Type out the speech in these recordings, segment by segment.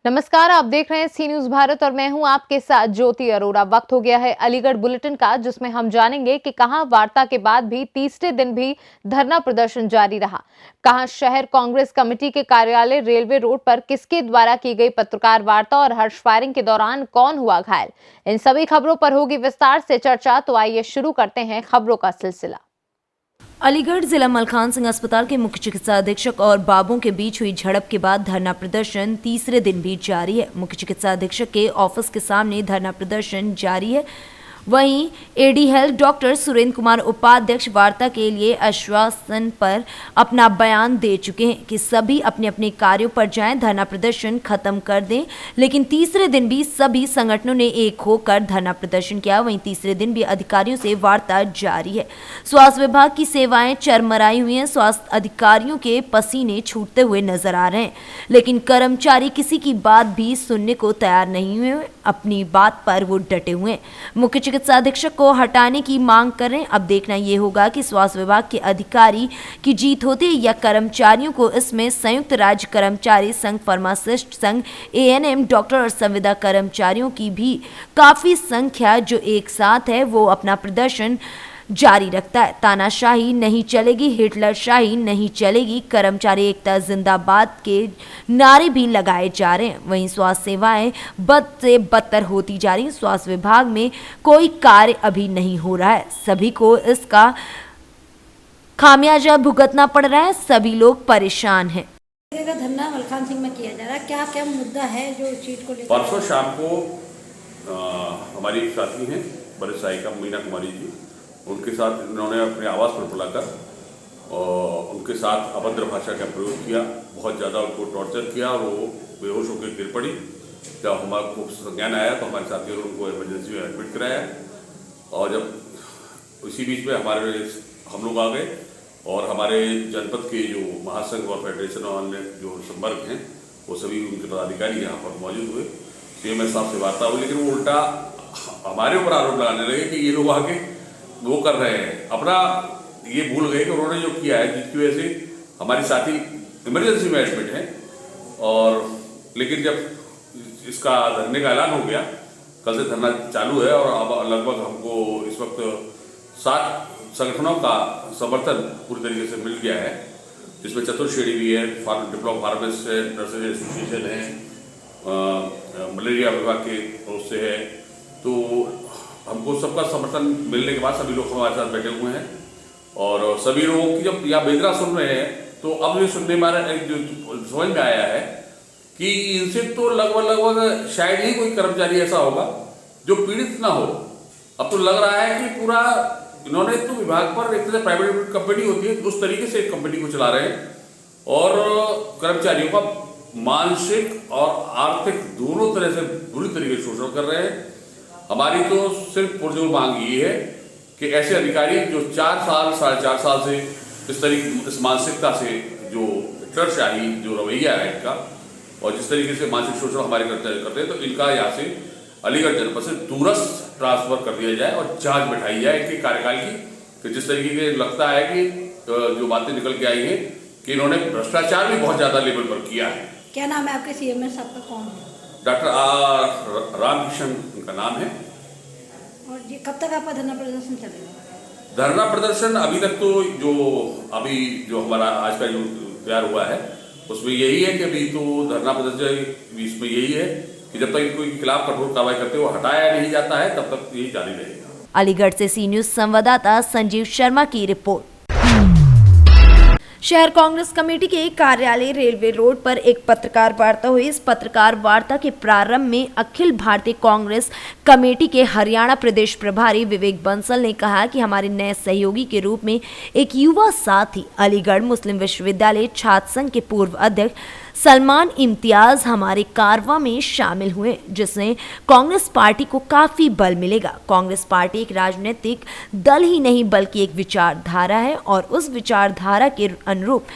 नमस्कार, आप देख रहे हैं सी न्यूज भारत और मैं हूं आपके साथ ज्योति अरोड़ा। वक्त हो गया है अलीगढ़ बुलेटिन का, जिसमें हम जानेंगे कि कहां वार्ता के बाद भी तीसरे दिन भी धरना प्रदर्शन जारी रहा। कहां शहर कांग्रेस कमेटी के कार्यालय रेलवे रोड पर किसके द्वारा की गई पत्रकार वार्ता और हर्ष फायरिंग के दौरान कौन हुआ घायल, इन सभी खबरों पर होगी विस्तार से चर्चा। तो आइए शुरू करते हैं खबरों का सिलसिला। अलीगढ़ जिला मलखान सिंह अस्पताल के मुख्य चिकित्सा अधीक्षक और बाबुओं के बीच हुई झड़प के बाद धरना प्रदर्शन तीसरे दिन भी जारी है। मुख्य चिकित्सा अधीक्षक के ऑफिस के सामने धरना प्रदर्शन जारी है। वहीं AD health doctor Surendra Kumar उपाध्यक्ष वार्ता के लिए आश्वासन पर अपना बयान दे चुके हैं कि सभी अपने अपने कार्यों पर जाएं, धरना प्रदर्शन खत्म कर दें। लेकिन तीसरे दिन भी सभी संगठनों ने एक होकर धरना प्रदर्शन किया। वहीं तीसरे दिन भी अधिकारियों से वार्ता जारी है। स्वास्थ्य विभाग की सेवाएं चरमराई हुई हैं। स्वास्थ्य अधिकारियों के पसीने छूटते हुए नजर आ रहे हैं, लेकिन कर्मचारी किसी की बात भी सुनने को तैयार नहीं हुए। अपनी बात पर वो डटे हुए हैं। मुख्य चिकित्सा अधीक्षक को हटाने की मांग कर रहे हैं। अब देखना ये होगा कि स्वास्थ्य विभाग के अधिकारी की जीत होती है या कर्मचारियों को। इसमें संयुक्त राज्य कर्मचारी संघ, फार्मासिस्ट संघ, एएनएम, डॉक्टर और संविदा कर्मचारियों की भी काफी संख्या जो एक साथ है वो अपना प्रदर्शन जारी रखता है। तानाशाही नहीं चलेगी, हिटलरशाही नहीं चलेगी, कर्मचारी एकता जिंदाबाद के नारे भी लगाए जा रहे हैं। वहीं स्वास्थ्य सेवाएं बद से बदतर होती जा रही हैं। स्वास्थ्य विभाग में कोई कार्य अभी नहीं हो रहा है। सभी को इसका खामियाजा भुगतना पड़ रहा है। सभी लोग परेशान हैं। धरना मलखान सिंह में किया जा रहा है, क्या क्या मुद्दा है जो चीज को लेकर? परसों शाम को हमारी एक साथी हैं बड़े सहायिका मीना कुमारी जी, उनके साथ इन्होंने अपने आवास पर बुलाकर और उनके साथ अभद्र भाषा का प्रयोग किया। बहुत ज़्यादा उनको टॉर्चर किया और वो बेहोश होकर गिर पड़ी। जब हमारे को संज्ञान आया तो हमारे साथियों ने उनको इमरजेंसी में एडमिट कराया और जब उसी बीच में हम लोग आ गए और हमारे जनपद के जो महासंघ और फेडरेशन और अन्य जो संपर्क हैं वो सभी उनके पदाधिकारी यहाँ पर मौजूद हुए। सीएमएस साहब से वार्ता हुई, लेकिन वो उल्टा हमारे ऊपर आरोप लगाने लगे कि ये लोग आके वो कर रहे हैं। अपना ये भूल गए कि उन्होंने जो किया है जिसकी वजह से हमारी साथी इमरजेंसी में एडमिट है। और लेकिन जब इसका धरने का ऐलान हो गया, कल से धरना चालू है और अब लगभग हमको इस वक्त 7 संगठनों का समर्थन पूरी तरीके से मिल गया है, जिसमें चतुर्श्रेणी भी है, डिप्लोमा फार्मासिस्ट है, नर्सेज एसोसिएशन है, मलेरिया विभाग के ओर से है। तो हमको सबका समर्थन मिलने के बाद सभी लोग हमारे साथ बैठे हुए हैं और सभी लोगों की जब यहाँ बेदरा सुन रहे हैं तो अब ये सुनने में समझ में आया है कि इनसे तो लगभग शायद ही कोई कर्मचारी ऐसा होगा जो पीड़ित ना हो। अब तो लग रहा है कि पूरा इन्होंने तो विभाग पर एक तरह प्राइवेट कंपनी होती है उस तरीके से कंपनी को चला रहे हैं और कर्मचारियों का मानसिक और आर्थिक दोनों तरह से बुरी तरीके से शोषण कर रहे हैं। हमारी तो सिर्फ पुरजोर मांग ये है कि ऐसे अधिकारी जो 4 साल 4.5 साल से इस मानसिकता से जो हिटलरशाही जो रवैया है इनका और जिस तरीके से मानसिक शोषण हमारे कर्मचारी करते हैं, तो इनका यहाँ से अलीगढ़ जनपद से दूरस्थ ट्रांसफर कर दिया जाए और जांच बैठाई जाए इनके कार्यकाल की। कि जिस तरीके से लगता है कि जो बातें निकल के आई है कि इन्होंने भ्रष्टाचार भी बहुत ज़्यादा लेवल पर किया है। क्या नाम है आपके सीएमएस साहब का, कौन है? डॉक्टर रामकिशन उनका नाम है। और ये कब तक आपका धरना प्रदर्शन चलेगा? धरना प्रदर्शन अभी तक तो जो हमारा आज का जो तैयार हुआ है उसमें यही है कि अभी तो धरना प्रदर्शन इसमें यही है कि जब तक कोई खिलाफ कठोर कार्रवाई करते हुए हटाया नहीं जाता है तब तक यही जारी रहेगा। अलीगढ़ से सी न्यूज संवाददाता संजीव शर्मा की रिपोर्ट। शहर कांग्रेस कमेटी के कार्यालय रेलवे रोड पर एक पत्रकार वार्ता हुई। इस पत्रकार वार्ता के प्रारंभ में अखिल भारतीय कांग्रेस कमेटी के हरियाणा प्रदेश प्रभारी विवेक बंसल ने कहा कि हमारे नए सहयोगी के रूप में एक युवा साथी अलीगढ़ मुस्लिम विश्वविद्यालय छात्र संघ के पूर्व अध्यक्ष सलमान इम्तियाज हमारे कारवां में शामिल हुए, जिससे कांग्रेस पार्टी को काफी बल मिलेगा। कांग्रेस पार्टी एक राजनीतिक दल ही नहीं बल्कि एक विचारधारा है और उस विचारधारा के अनुरूप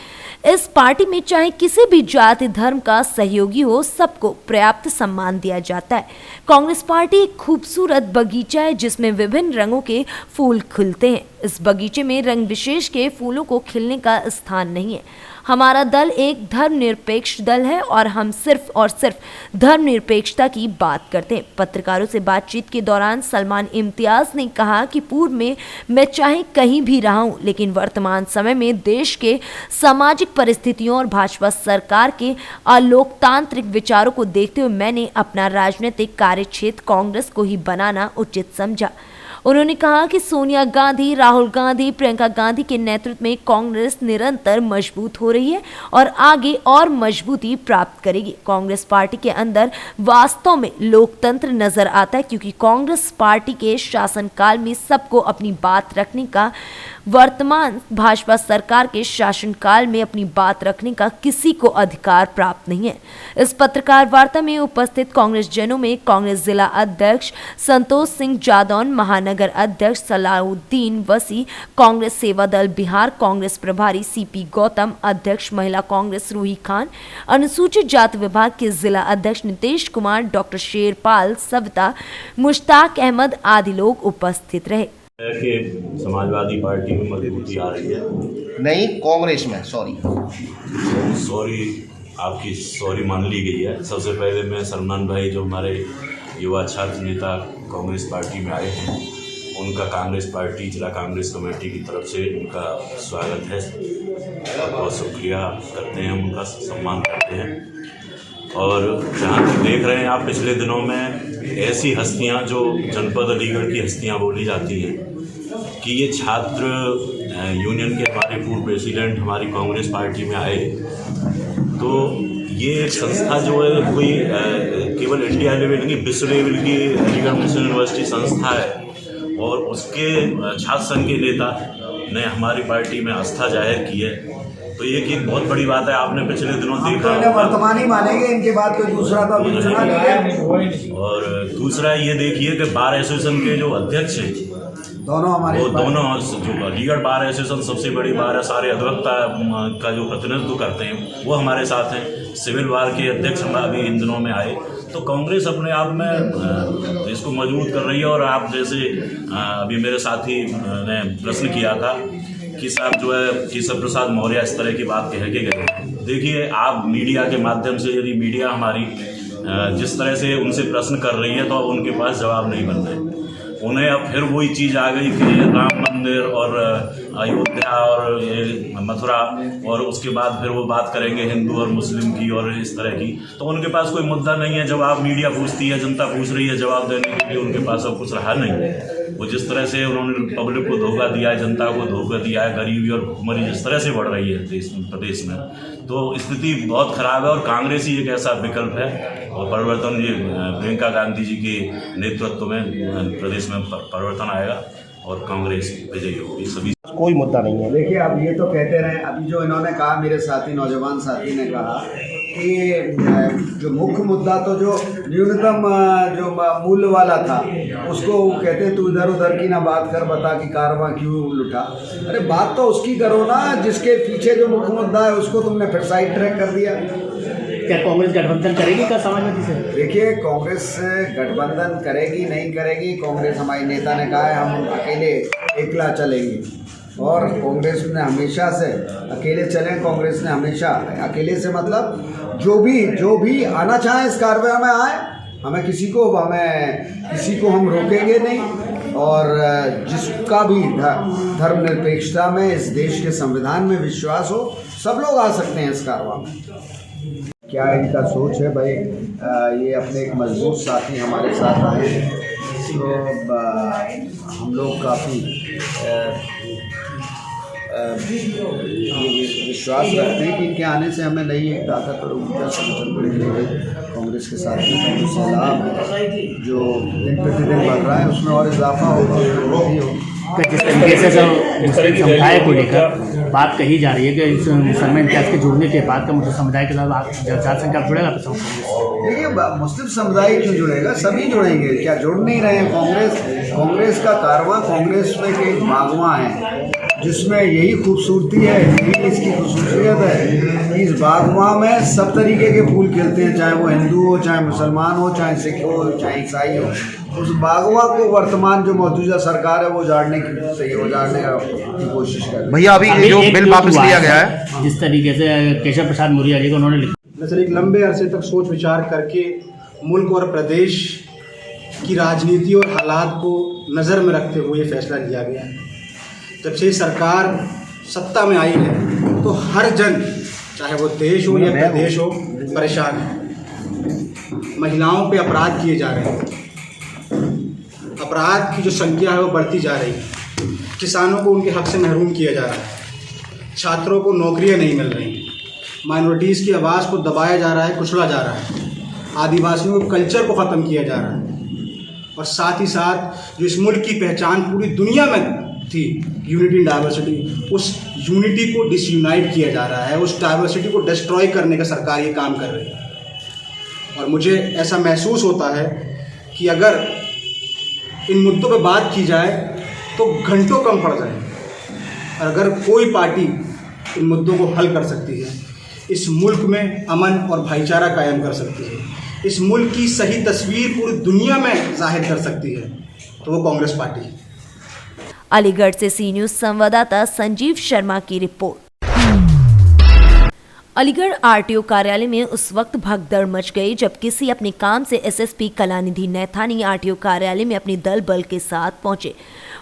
इस पार्टी में चाहे किसी भी जाति धर्म का सहयोगी हो, सबको पर्याप्त सम्मान दिया जाता है। कांग्रेस पार्टी एक खूबसूरत बगीचा है जिसमें विभिन्न रंगों के फूल खिलते हैं। इस बगीचे में रंग विशेष के फूलों को खिलने का स्थान नहीं है। हमारा दल एक धर्मनिरपेक्ष दल है और हम सिर्फ और सिर्फ धर्मनिरपेक्षता की बात करते हैं। पत्रकारों से बातचीत के दौरान सलमान इम्तियाज ने कहा कि पूर्व में मैं चाहे कहीं भी रहा हूं, लेकिन वर्तमान समय में देश के सामाजिक परिस्थितियों और भाजपा सरकार के अलोकतांत्रिक विचारों को देखते हुए मैंने अपना राजनीतिक कार्यक्षेत्र कांग्रेस को ही बनाना उचित समझा। उन्होंने कहा कि सोनिया गांधी, राहुल गांधी, प्रियंका गांधी के नेतृत्व में कांग्रेस निरंतर मजबूत हो रही है और आगे और मजबूती प्राप्त करेगी। कांग्रेस पार्टी के अंदर वास्तव में लोकतंत्र नजर आता है, क्योंकि कांग्रेस पार्टी के शासनकाल में सबको अपनी बात रखने का, वर्तमान भाजपा सरकार के शासनकाल में अपनी बात रखने का किसी को अधिकार प्राप्त नहीं है। इस पत्रकार वार्ता में उपस्थित कांग्रेस जनों में कांग्रेस जिला अध्यक्ष संतोष सिंह जादौन, महानगर अध्यक्ष सलाउद्दीन वसी, कांग्रेस सेवा दल बिहार कांग्रेस प्रभारी सीपी गौतम, अध्यक्ष महिला कांग्रेस रूही खान, अनुसूचित जाति विभाग के जिला अध्यक्ष नितेश कुमार, डॉक्टर शेरपाल, सविता, मुश्ताक अहमद आदि लोग उपस्थित रहे। कि समाजवादी पार्टी में मजबूती आ रही है, नहीं कांग्रेस में, सॉरी आपकी सॉरी मान ली गई है। सबसे पहले मैं सलमान भाई जो हमारे युवा छात्र नेता कांग्रेस पार्टी में आए हैं, उनका कांग्रेस पार्टी जिला कांग्रेस कमेटी की तरफ से उनका स्वागत है, बहुत शुक्रिया करते हैं, उनका सम्मान करते हैं। और जहाँ तक देख रहे हैं आप, पिछले दिनों में ऐसी हस्तियाँ जो जनपद अलीगढ़ की हस्तियाँ बोली जाती हैं कि ये छात्र यूनियन के हमारे पूर्व प्रेसिडेंट हमारी कांग्रेस पार्टी में आए, तो ये एक संस्था जो है कोई केवल इंडिया लेवल की, विश्व लेवल की अलीगढ़ मुस्लिम यूनिवर्सिटी संस्था है और उसके छात्र संघ के नेता ने हमारी पार्टी में आस्था जाहिर की है। तो ये एक बहुत बड़ी बात है। आपने पिछले दिनों देखा, वर्तमान ही मानेंगे, इनके बाद कोई दूसरा तो अभी चुना नहीं है। और दूसरा ये देखिए कि बार एसोसिएशन के जो अध्यक्ष हैं दोनों हमारे, वो दोनों जो अलीगढ़ बार एसोसिएशन सबसे बड़ी बार है, सारे अधिवक्ता का जो प्रतिनिधित्व करते हैं वो हमारे साथ हैं। सिविल बार के अध्यक्ष हम अभी इन दिनों में आए। तो कांग्रेस अपने आप में इसको मजबूत कर रही है। और आप जैसे अभी मेरे साथी ने प्रश्न किया था कि साहब जो है केशव प्रसाद मौर्य इस तरह की बात कह के गए। देखिए, आप मीडिया के माध्यम से, यदि मीडिया हमारी जिस तरह से उनसे प्रश्न कर रही है तो अब उनके पास जवाब नहीं बन रहे। उन्हें अब फिर वही चीज़ आ गई कि राम मंदिर और अयोध्या और ये मथुरा, और उसके बाद फिर वो बात करेंगे हिंदू और मुस्लिम की और इस तरह की। तो उनके पास कोई मुद्दा नहीं है। जवाब मीडिया पूछती है, जनता पूछ रही है, जवाब देने के लिए उनके पास अब कुछ रहा नहीं। वो जिस तरह से उन्होंने पब्लिक को धोखा दिया है, जनता को धोखा दिया है, गरीबी और भुखमरी जिस तरह से बढ़ रही है प्रदेश में, तो स्थिति बहुत खराब है। और कांग्रेस ही एक ऐसा विकल्प है और परिवर्तन, ये प्रियंका गांधी जी के नेतृत्व में प्रदेश में परिवर्तन आएगा और कांग्रेस विजयी होगी। सभी कोई मुद्दा नहीं है। देखिए अब ये तो कहते रहे, अभी जो इन्होंने कहा, मेरे साथी नौजवान साथी ने कहा कि जो मुख्य मुद्दा तो जो न्यूनतम जो मूल्य वाला था उसको कहते तू इधर उधर की ना बात कर, बता कि कारवां क्यों लुटा। अरे बात तो उसकी करो ना जिसके पीछे जो मुख्य मुद्दा है, उसको तुमने फिर साइड ट्रैक कर दिया। क्या कांग्रेस गठबंधन करेगी क्या समाजवादी से? देखिए, कांग्रेस गठबंधन करेगी नहीं करेगी, कांग्रेस, हमारे नेता ने कहा है हम अकेले एकला चलेंगे। और कांग्रेस ने हमेशा से अकेले चलें, कांग्रेस ने हमेशा अकेले से मतलब जो भी आना चाहे इस कार्रवाई में आए, हमें किसी को हम रोकेंगे नहीं। और जिसका भी धर्मनिरपेक्षता में, इस देश के संविधान में विश्वास हो, सब लोग आ सकते हैं इस कार्रवाई में। क्या इनका सोच है भाई, ये अपने एक मजबूत साथी हमारे साथ आए हैं, तो हम लोग काफ़ी विश्वास रखते हैं कि इनके आने से हमें नई एक ताकत और ऊर्जा संगठन मिलेगी। कांग्रेस के साथी का लाभ जो दिन प्रतिदिन बढ़ रहा है उसमें और इजाफा होगा, वृद्धि होगी। जिस तरीके से जो मुस्लिम समुदाय को लेकर बात कही जा रही है कि इस मुसलमान इम्तियाज के जुड़ने के बाद का मुस्लिम समुदाय के साथ जनता संख्या जुड़ेगा, तो देखिए मुस्लिम समुदाय क्यों जुड़ेगा, सभी जुड़ेंगे। क्या जुड़ नहीं रहे हैं? कांग्रेस का कारवां, कांग्रेस में एक बागवां है जिसमें यही खूबसूरती है, यही इसकी खूबसूसियत है। इस बागवां में सब तरीके के फूल खिलते हैं, चाहे वो हिंदू हो, चाहे मुसलमान हो, चाहे सिख हो, चाहे ईसाई हो। उस बागवां को वर्तमान जो मौजूदा सरकार है वो उजाड़ने की कोशिश कर रही है। भैया अभी जो एक बिल ट्वीट वापस हुआ लिया है, गया है, जिस तरीके से केशव प्रसाद मौर्य जी को उन्होंने लिखा, सर एक लंबे अरसे तक सोच विचार करके मुल्क और प्रदेश की राजनीति और हालात को नज़र में रखते हुए ये फैसला लिया गया है। जब से सरकार सत्ता में आई है तो हर जन, चाहे वो देश हो या प्रदेश हो, परेशान है। महिलाओं पे अपराध किए जा रहे हैं, अपराध की जो संख्या है वो बढ़ती जा रही है। किसानों को उनके हक से महरूम किया जा रहा है, छात्रों को नौकरियां नहीं मिल रही, माइनॉरिटीज़ की आवाज़ को दबाया जा रहा है, कुचला जा रहा है, आदिवासियों के कल्चर को ख़त्म किया जा रहा है, और साथ ही साथ जो इस मुल्क की पहचान पूरी दुनिया में थी, यूनिटी इन डाइवर्सिटी, उस यूनिटी को डिसयूनाइट किया जा रहा है, उस डाइवर्सिटी को डिस्ट्रॉय करने का सरकार ये काम कर रही है। और मुझे ऐसा महसूस होता है कि अगर इन मुद्दों पर बात की जाए तो घंटों कम पड़ जाए, और अगर कोई पार्टी इन मुद्दों को हल कर सकती है, इस मुल्क में अमन और भाईचारा कायम कर सकती है, इस मुल्क की सही तस्वीर पूरी दुनिया में जाहिर कर सकती है, तो वो कांग्रेस पार्टी है। अलीगढ़ से सी न्यूज संवाददाता संजीव शर्मा की रिपोर्ट। अलीगढ़ आरटीओ कार्यालय में उस वक्त भगदड़ मच गई जब किसी अपने काम से एसएसपी कलानिधि नैथानी आरटीओ कार्यालय में अपने दल बल के साथ पहुंचे।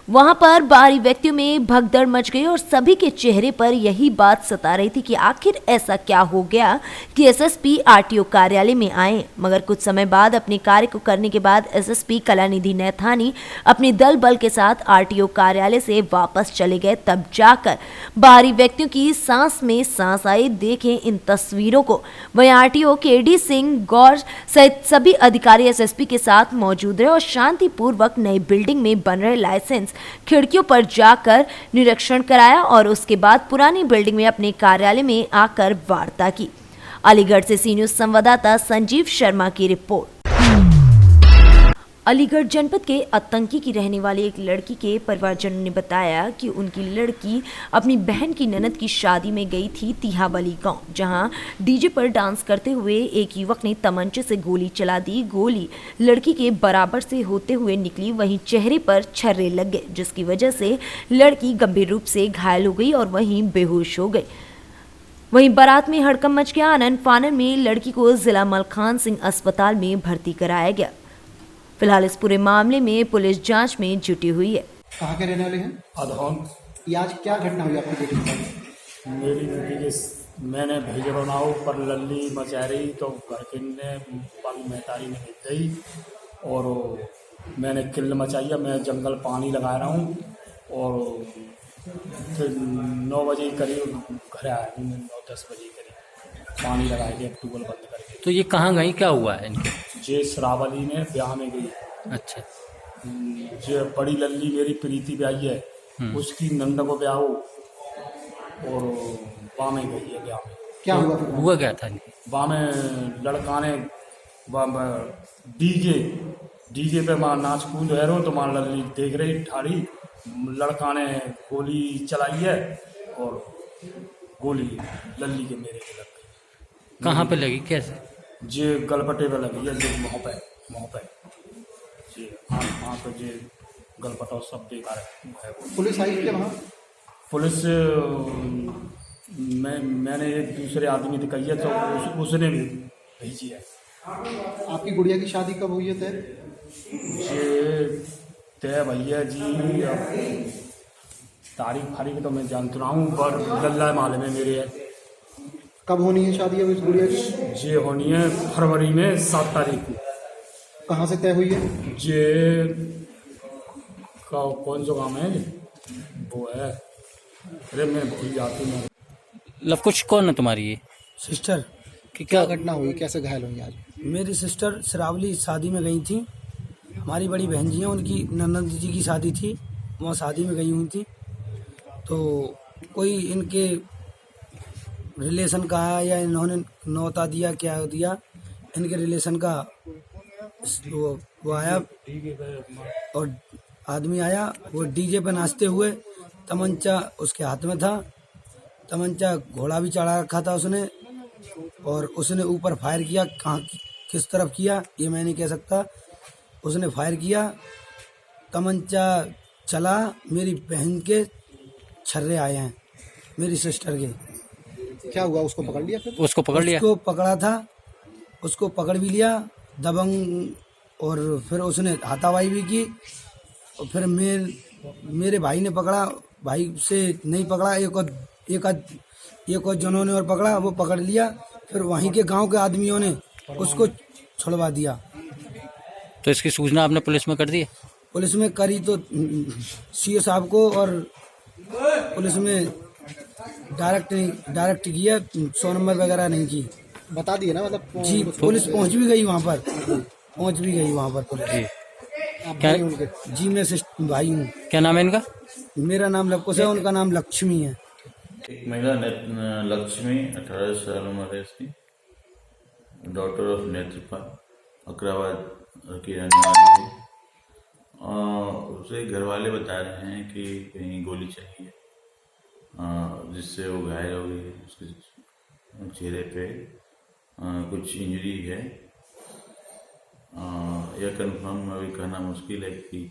वहां पर बाहरी व्यक्तियों में भगदड़ मच गई और सभी के चेहरे पर यही बात सता रही थी कि आखिर ऐसा क्या हो गया कि एसएसपी आरटीओ कार्यालय में आए। मगर कुछ समय बाद अपने कार्य को करने के बाद एसएसपी कलानिधि नैथानी अपने दल बल के साथ आरटीओ कार्यालय से वापस चले गए। तब जाकर बाहरी व्यक्तियों की सांस में सांस आई। देखें इन तस्वीरों को। वहीं आरटीओ केडी सिंह गौर सहित सभी अधिकारी एसएसपी के साथ मौजूद रहे और शांतिपूर्वक नई बिल्डिंग में बन रहे लाइसेंस खिड़कियों पर जाकर निरीक्षण कराया और उसके बाद पुरानी बिल्डिंग में अपने कार्यालय में आकर वार्ता की। अलीगढ़ से सी न्यूज संवाददाता संजीव शर्मा की रिपोर्ट। अलीगढ़ जनपद के आतंकी की रहने वाली एक लड़की के परिवारजनों ने बताया कि उनकी लड़की अपनी बहन की ननद की शादी में गई थी तिहावली गांव, जहां डीजे पर डांस करते हुए एक युवक ने तमंचे से गोली चला दी। गोली लड़की के बराबर से होते हुए निकली, वहीं चेहरे पर छर्रे लग गए, जिसकी वजह से लड़की गंभीर रूप से घायल हो गई और वहीं बेहोश हो गई। वहीं बारात में हड़कंप मच गया। आनन फानन में लड़की को जिला मलखान सिंह अस्पताल में भर्ती कराया गया। फिलहाल इस पूरे मामले में पुलिस जांच में जुटी हुई है। कहाँ के रहने वाले हैं? अधौन। ये आज क्या घटना हुई आपकी बेटी के साथ? मेरी बेटी के मैंने भेजे बनाओ पर लल्ली मचा रही तो घर के ने बाकी मेहतारी में गई और मैंने किल्ल मचाई है। मैं जंगल पानी लगा रहा हूँ और फिर 9 बजे करीब घर आया, 9-10 बजे करीब पानी लगा के ट्यूबवेल बंद करके। तो ये कहाँ गई, क्या हुआ है इनके? जे श्रावली ने ब्याह में गई। अच्छा। जो बड़ी लल्ली मेरी प्रीति ब्याही है, उसकी नंद को ब्याह हो और वहाँ में गई है ब्याह में। क्या हुआ क्या था? वहाँ में लड़का ने डीजे पे वहाँ नाच कूद है तो वहाँ लल्ली देख रही ठाड़ी, लड़का ने गोली चलाई है और गोली लल्ली के मेरे के लग गई। कहाँ पे लगी, कैसे? जे गलपटे पे लगी है, जो मुँह पे जी हाँ तो जे गलपटा सब बेकार है। पुलिस आई थी वहाँ? पुलिस मैंने एक दूसरे आदमी दिखाई है तो उसने भी भेजी है। आपकी गुड़िया की शादी कब हुई है तय? तय भैया जी अब तारीख तो मैं जानता रहा हूँ पर लल्ला माले में मेरे है। कब होनी है शादी अब इस गुड़िया की? ये होनी है फरवरी में 7 तारीख को। कहाँ से तय हुई है? ये कौन सा काम है वो है, अरे मैं भूल जाती हूँ। लवकुश कौन है तुम्हारी ये सिस्टर? कि क्या घटना हुई, कैसे घायल हुई आज? मेरी सिस्टर श्रावली शादी में गई थी। हमारी बड़ी बहन जी हैं, उनकी ननद जी की शादी थी, वहाँ शादी में गई हुई थी। तो कोई इनके रिलेशन का है या इन्होंने नौता दिया, क्या दिया, इनके रिलेशन का वो आया और आदमी आया, वो डीजे पे नाचते हुए तमंचा उसके हाथ में था। तमंचा घोड़ा भी चढ़ा रखा था उसने, और उसने ऊपर फायर किया। कहाँ किस तरफ किया ये मैं नहीं कह सकता। उसने फायर किया, तमंचा चला, मेरी बहन के छर्रे आए हैं, मेरी सिस्टर के। क्या हुआ, उसको पकड़ लिया? फिर उसको पकड़ लिया? उसको पकड़ा था, उसको पकड़ भी लिया दबंग, और फिर उसने हाथापाई भी की। और फिर मेरे भाई ने पकड़ा, भाई से नहीं पकड़ा, एक और जनों ने और पकड़ा, वो पकड़ लिया। फिर वहीं के गांव के आदमियों ने उसको छुड़वा दिया। तो इसकी सूचना आपने पुलिस में कर दी? पुलिस में करी तो सीओ साहब को, और पुलिस में डायरेक्ट किया, 100 नंबर वगैरह नहीं की। बता दिए ना, मतलब जी पुलिस पहुंच भी गई वहाँ पर, पुलिस। क्या? जी मैं भाई हूँ। क्या नाम है इनका? मेरा नाम लवकुश है, उनका नाम लक्ष्मी है। एक महिला लक्ष्मी 18 साल उम्र है इसकी, डॉटर ऑफ नेत्रपाल, अकराबाद की रहने वाली है। उसे घर वाले बता रहे हैं कि कहीं गोली चली है, जिससे वो घायल हो गई है। उसके चेहरे पे कुछ इंजरी है। यह कंफर्म अभी कहना मुश्किल है कि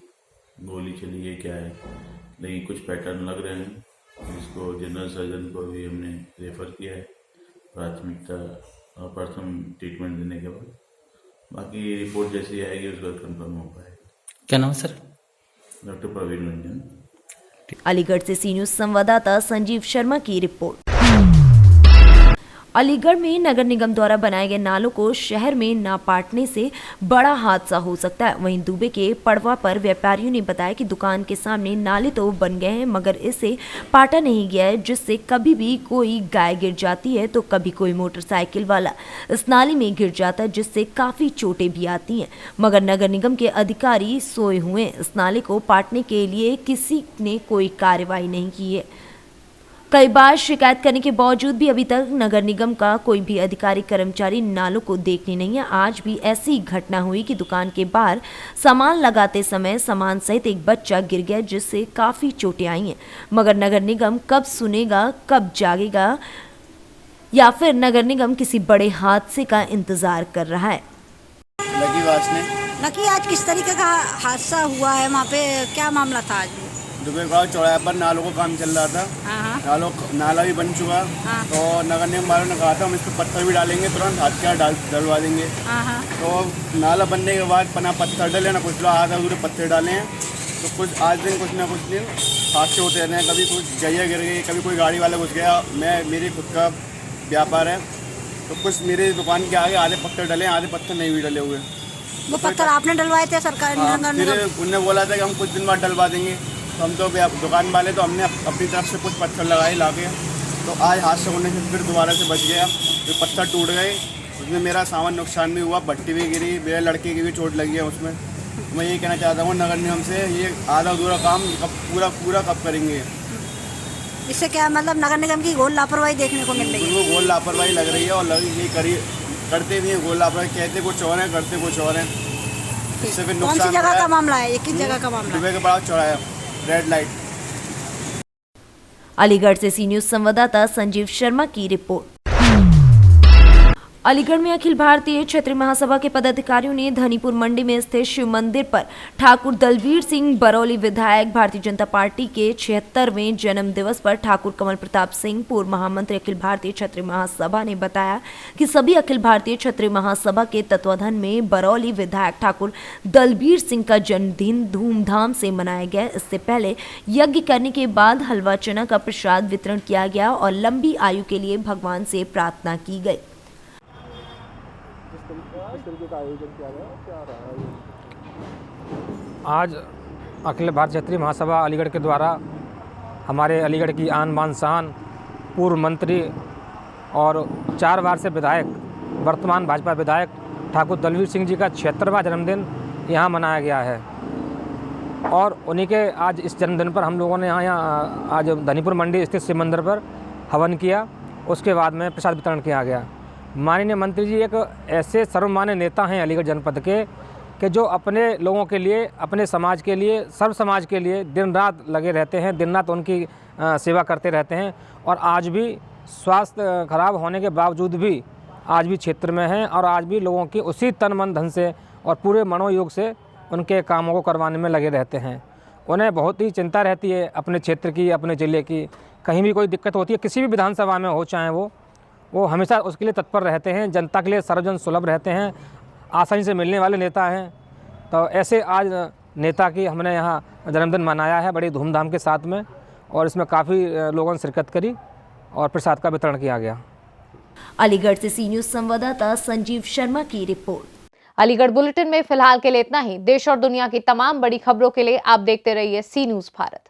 गोली चली है क्या है, लेकिन कुछ पैटर्न लग रहे हैं, जिसको जनरल सर्जन को भी हमने रेफर किया है प्रथम ट्रीटमेंट देने के बाद। बाकी रिपोर्ट जैसी आएगी उसका कंफर्म हो पाएगा। क्या नाम सर? डॉक्टर प्रवीण रंजन। अलीगढ़ से सी न्यूज़ संवाददाता संजीव शर्मा की रिपोर्ट। अलीगढ़ में नगर निगम द्वारा बनाए गए नालों को शहर में ना पाटने से बड़ा हादसा हो सकता है। वहीं दुबे के पड़वा पर व्यापारियों ने बताया कि दुकान के सामने नाले तो बन गए हैं, मगर इसे पाटा नहीं गया है, जिससे कभी भी कोई गाय गिर जाती है तो कभी कोई मोटरसाइकिल वाला इस नाली में गिर जाता है, जिससे काफ़ी चोटें भी आती हैं। मगर नगर निगम के अधिकारी सोए हुए हैं। इस नाले को पाटने के लिए किसी ने कोई कार्रवाई नहीं की है। कई बार शिकायत करने के बावजूद भी अभी तक नगर निगम का कोई भी अधिकारी कर्मचारी नालों को देखने नहीं है। आज भी ऐसी घटना हुई कि दुकान के बाहर सामान लगाते समय सामान सहित एक बच्चा गिर गया, जिससे काफ़ी चोटें आई हैं। मगर नगर निगम कब सुनेगा, कब जागेगा, या फिर नगर निगम किसी बड़े हादसे का इंतजार कर रहा है। लकी, आज किस तरीके का हादसा हुआ है वहाँ पे, क्या मामला था आज? दुबे गाँव चौराहे पर नालों का काम चल रहा था। नाला भी बन चुका, तो नगर निगम वालों ने कहा था हम इस पर पत्थर भी डालेंगे, तुरंत हाथ क्या डलवा देंगे। तो नाला बनने के बाद ना पत्थर डले, ना कुछ लोग आधा अधूरे पत्थर डाले हैं। तो कुछ आज दिन कुछ ना कुछ दिन हादसे होते रहते हैं। कभी कुछ जइया गिर गई, कभी कोई गाड़ी वाला घुस गया। मेरी खुद का व्यापार है, तो कुछ मेरे दुकान के आगे आधे पत्थर डले, आधे पत्थर नहीं भी डले हुए। वो पत्थर आपने डलवाए थे सरकार ने? फिर उन्होंने बोला था कि हम कुछ दिन बाद डलवा देंगे। तो हम तो दुकान वाले तो हमने अपनी तरफ से कुछ पत्थर लगाए लाके, तो आज हादसा होने से फिर दोबारा से बच गया। फिर पत्थर टूट गए, उसमें मेरा सामान नुकसान भी हुआ, भट्टी भी गिरी, मेरे लड़के की भी चोट लगी है उसमें। मैं ये कहना चाहता हूँ नगर निगम से, ये आधा अधूरा काम पूरा कब करेंगे? इससे क्या मतलब नगर निगम की घोर लापरवाही देखने को मिल रही है? उनको घोर लापरवाही लग रही है, और ये करते भी हैं घोर लापरवाही, कहते कुछ और हैं, करते कुछ और हैं। इससे फिर कौन सी जगह का मामला है? एक ही जगह का मामला है? दुबे के बड़ा चौराहा, रेड लाइट। अलीगढ़ से सी न्यूज़ संवाददाता संजीव शर्मा की रिपोर्ट। अलीगढ़ में अखिल भारतीय क्षत्रिय महासभा के पदाधिकारियों ने धनीपुर मंडी में स्थित शिव मंदिर पर ठाकुर दलवीर सिंह बरौली विधायक भारतीय जनता पार्टी के 76वें जन्म दिवस पर ठाकुर कमल प्रताप सिंह पूर्व महामंत्री अखिल भारतीय क्षत्रिय महासभा ने बताया कि सभी अखिल भारतीय क्षत्रिय महासभा के तत्वाधान में बरौली विधायक ठाकुर दलवीर सिंह का जन्मदिन धूमधाम से मनाया गया। इससे पहले यज्ञ करने के बाद हलवा चना का प्रसाद वितरण किया गया और लंबी आयु के लिए भगवान से प्रार्थना की गई। आज अखिल भारतीय क्षत्रिय महासभा अलीगढ़ के द्वारा हमारे अलीगढ़ की आन बान शान पूर्व मंत्री और 4 बार से विधायक वर्तमान भाजपा विधायक ठाकुर दलवीर सिंह जी का 76वां जन्मदिन यहाँ मनाया गया है। और उन्हीं के आज इस जन्मदिन पर हम लोगों ने यहाँ आज धनीपुर मंडी स्थित शिव मंदिर पर हवन किया। उसके बाद में प्रसाद वितरण किया गया। माननीय मंत्री जी एक ऐसे सर्वमान्य नेता हैं अलीगढ़ जनपद के कि जो अपने लोगों के लिए, अपने समाज के लिए, सर्व समाज के लिए दिन रात लगे रहते हैं, दिन रात उनकी सेवा करते रहते हैं। और आज भी स्वास्थ्य खराब होने के बावजूद भी आज भी क्षेत्र में हैं और आज भी लोगों की उसी तन मन धन से और पूरे मनोयोग से उनके कामों को करवाने में लगे रहते हैं। उन्हें बहुत ही चिंता रहती है अपने क्षेत्र की, अपने ज़िले की। कहीं भी कोई दिक्कत होती है, किसी भी विधानसभा में हो चाहे वो हमेशा उसके लिए तत्पर रहते हैं, जनता के लिए सर्वजन सुलभ रहते हैं, आसानी से मिलने वाले नेता हैं। तो ऐसे आज नेता की हमने यहाँ जन्मदिन मनाया है बड़ी धूमधाम के साथ में, और इसमें काफ़ी लोगों ने शिरकत करी और प्रसाद का वितरण किया गया। अलीगढ़ से सी न्यूज़ संवाददाता संजीव शर्मा की रिपोर्ट। अलीगढ़ बुलेटिन में फिलहाल के लिए इतना ही। देश और दुनिया की तमाम बड़ी खबरों के लिए आप देखते रहिए सी न्यूज़ भारत।